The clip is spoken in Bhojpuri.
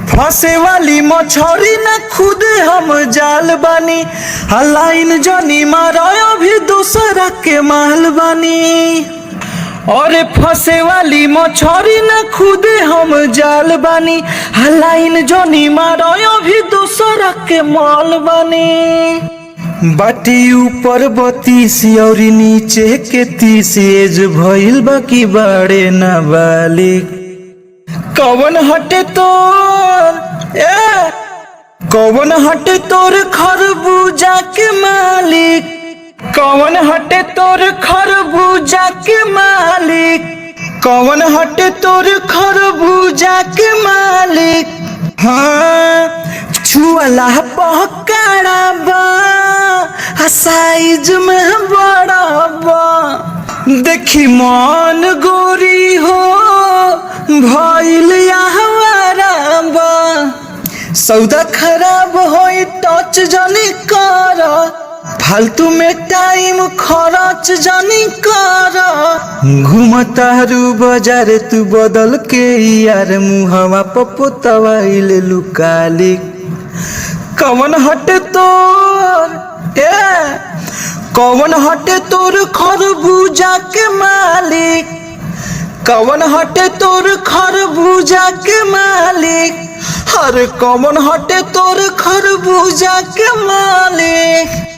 फंसे वाली मछली न खुद हम जाल बानी, लाइन जनी मारा अभी दूसरा के माल बानी। और फंसे वाली मछली न खुद हम जाल बानी, लाइन जनी मारा अभी दूसरा के माल बानी। बाटी ऊपर 32 और नीचे के 30 एज भइल बाकी बड़े नाबालिग। कौन हटे तोर कौन हटे तोर खरबूजा के मालिक, कौन हटे तोर खरबूजा के मालिक, कौन हटे तोर खरबूजा के मालिक। हाँ छुअला पकड़ा बा, साइज में बड़ा बा, देखी मन गोरी हो भइल हमारा बा। सौदा खराब होई टच जनी कर, फालतू में टाइम खर्च जनी कर। घूमता रू बाजार तू बदल के यार, मुहवा पपोतवाइल लुकाली। कौन हटे तोर कौन हटे तोर खरबूजा के मालिक, कौन हटे तोर खरबूजा के मालिक। अरे कौन हटे तोर खरबूजा के मालिक।